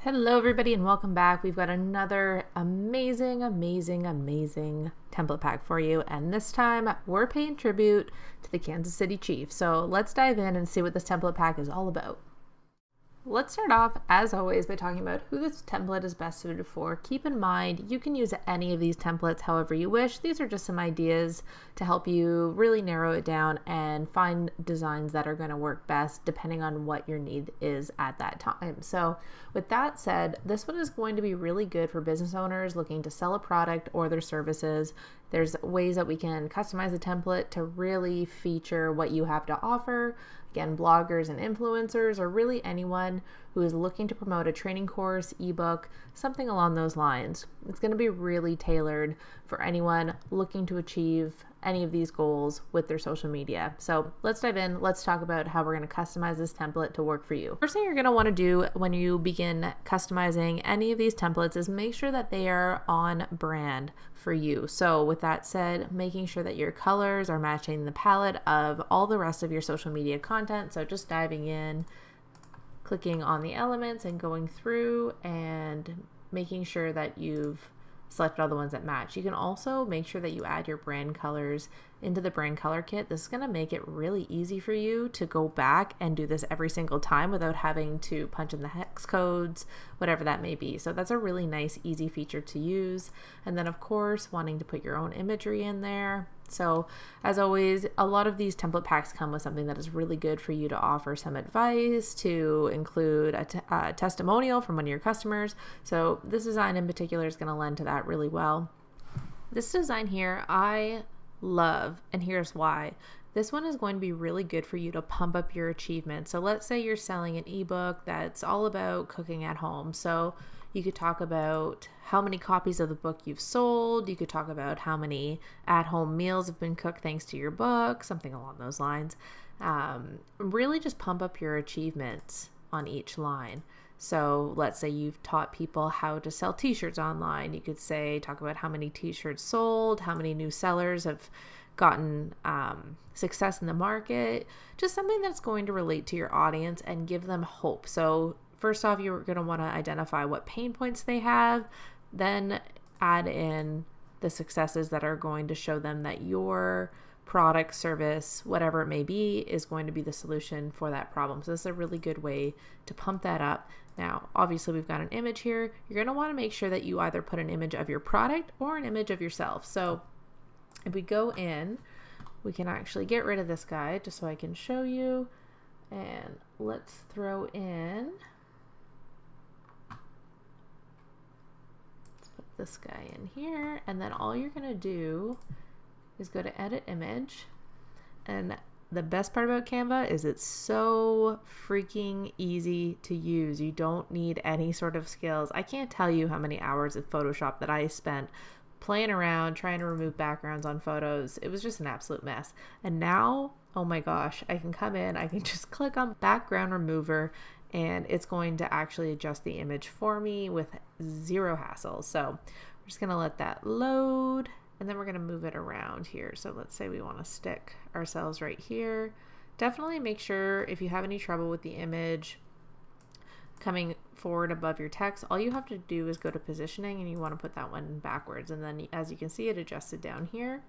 Hello everybody and welcome back. We've got another amazing template pack for you, and this time we're paying tribute to the Kansas City Chiefs. So let's dive in and see what this template pack is all about. Let's start off, as always, by talking about who this template is best suited for. Keep in mind, you can use any of these templates however you wish. These are just some ideas to help you really narrow it down and find designs that are going to work best depending on what your need is at that time. So with that said, this one is going to be really good for business owners looking to sell a product or their services. There's ways that we can customize the template to really feature what you have to offer. Again, bloggers and influencers, or really anyone who is looking to promote a training course, ebook, something along those lines. It's going to be really tailored for anyone looking to achieve any of these goals with their social media. So let's dive in. Let's talk about how we're going to customize this template to work for you. First thing you're going to want to do when you begin customizing any of these templates is make sure that they are on brand for you. So with that said, making sure that your colors are matching the palette of all the rest of your social media content. So just diving in, clicking on the elements and going through and making sure that you've selected all the ones that match. You can also make sure that you add your brand colors into the brand color kit. This is going to make it really easy for you to go back and do this every single time without having to punch in the hex codes, whatever that may be. So that's a really nice, easy feature to use. And then of course, wanting to put your own imagery in there. So as always, a lot of these template packs come with something that is really good for you to offer some advice, to include a testimonial from one of your customers. So this design in particular is going to lend to that really well. This design here, I love, and here's why. This one is going to be really good for you to pump up your achievement. So let's say you're selling an ebook that's all about cooking at home. So you could talk about how many copies of the book you've sold. You could talk about how many at-home meals have been cooked thanks to your book, something along those lines. Really just pump up your achievements on each line. So let's say you've taught people how to sell t-shirts online. You could talk about how many t-shirts sold, how many new sellers have gotten success in the market, just something that's going to relate to your audience and give them hope. So first off, you're going to want to identify what pain points they have, then add in the successes that are going to show them that your product, service, whatever it may be, is going to be the solution for that problem. So this is a really good way to pump that up. Now, obviously we've got an image here. You're going to want to make sure that you either put an image of your product or an image of yourself. So if we go in, we can actually get rid of this guy just so I can show you. And let's throw in, let's put this guy in here. And then all you're going to do is go to edit image. And the best part about Canva is it's so freaking easy to use. You don't need any sort of skills. I can't tell you how many hours of Photoshop that I spent playing around, trying to remove backgrounds on photos. It was just an absolute mess. And now, oh my gosh, I can come in, I can just click on background remover, and it's going to actually adjust the image for me with zero hassle. So we're just gonna let that load. And then we're going to move it around here. So let's say we want to stick ourselves right here. Definitely make sure if you have any trouble with the image coming forward above your text, all you have to do is go to positioning and you want to put that one backwards. And then as you can see, it adjusted down here.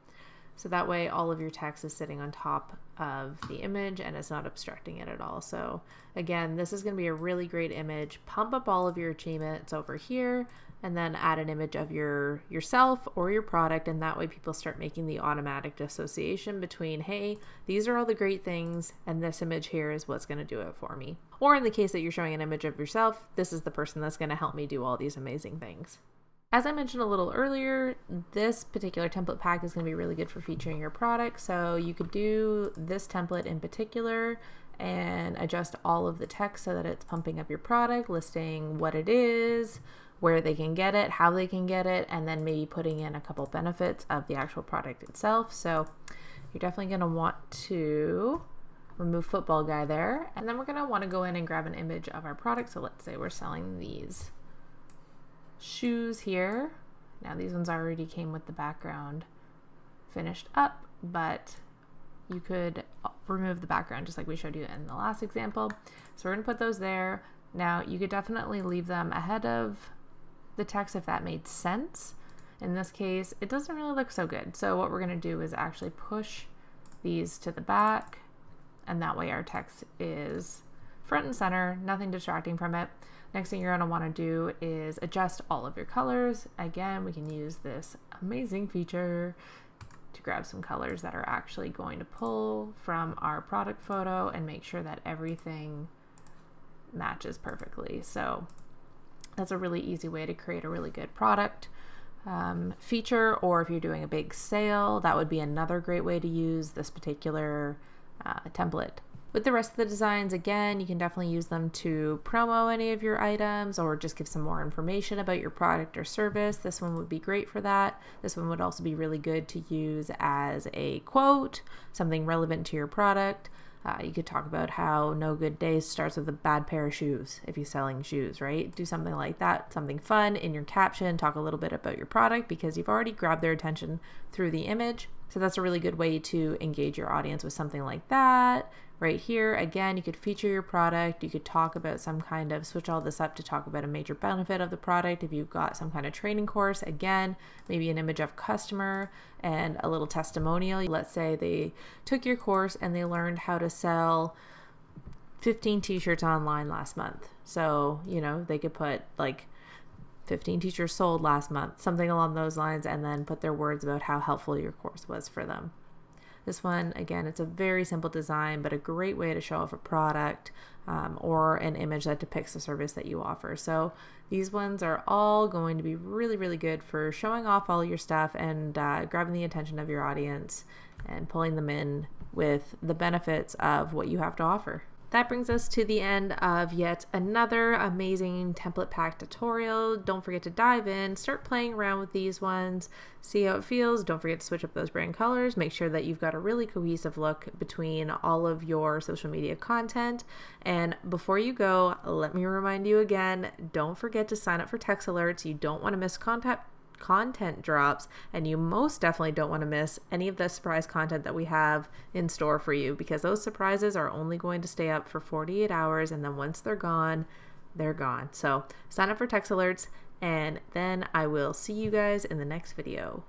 So that way all of your text is sitting on top of the image and it's not obstructing it at all. So again, this is going to be a really great image. Pump up all of your achievements over here and then add an image of yourself or your product. And that way people start making the automatic association between, hey, these are all the great things and this image here is what's going to do it for me. Or in the case that you're showing an image of yourself, this is the person that's going to help me do all these amazing things. As I mentioned a little earlier, this particular template pack is going to be really good for featuring your product. So you could do this template in particular and adjust all of the text so that it's pumping up your product, listing what it is, where they can get it, how they can get it, and then maybe putting in a couple benefits of the actual product itself. So you're definitely going to want to remove football guy there. And then we're going to want to go in and grab an image of our product. So let's say we're selling these shoes here. Now these ones already came with the background finished up, but you could remove the background just like we showed you in the last example. So we're going to put those there. Now, you could definitely leave them ahead of the text if that made sense. In this case, it doesn't really look so good. So what we're going to do is actually push these to the back, and that way our text is front and center, nothing distracting from it. Next thing you're going to want to do is adjust all of your colors. Again, we can use this amazing feature to grab some colors that are actually going to pull from our product photo and make sure that everything matches perfectly. So that's a really easy way to create a really good product feature, or if you're doing a big sale, that would be another great way to use this particular template. With the rest of the designs, again, you can definitely use them to promo any of your items or just give some more information about your product or service. This one would be great for that. This one would also be really good to use as a quote, something relevant to your product. You could talk about how no good day starts with a bad pair of shoes if you're selling shoes, right? Do something like that, something fun in your caption, talk a little bit about your product because you've already grabbed their attention through the image. So that's a really good way to engage your audience with something like that. Right here, again, you could feature your product. You could talk about some kind of, switch all this up to talk about a major benefit of the product. If you've got some kind of training course, again, maybe an image of customer and a little testimonial. Let's say they took your course and they learned how to sell 15 t-shirts online last month. So, you know, they could put like 15 t-shirts sold last month, something along those lines, and then put their words about how helpful your course was for them. This one, again, it's a very simple design, but a great way to show off a product or an image that depicts the service that you offer. So these ones are all going to be really, really good for showing off all your stuff and grabbing the attention of your audience and pulling them in with the benefits of what you have to offer. That brings us to the end of yet another amazing template pack tutorial. Don't forget to dive in, start playing around with these ones, see how it feels. Don't forget to switch up those brand colors. Make sure that you've got a really cohesive look between all of your social media content. And before you go, let me remind you again, don't forget to sign up for text alerts. You don't want to miss content drops, and you most definitely don't want to miss any of the surprise content that we have in store for you, because those surprises are only going to stay up for 48 hours, and then once they're gone, they're gone. So sign up for text alerts, and then I will see you guys in the next video.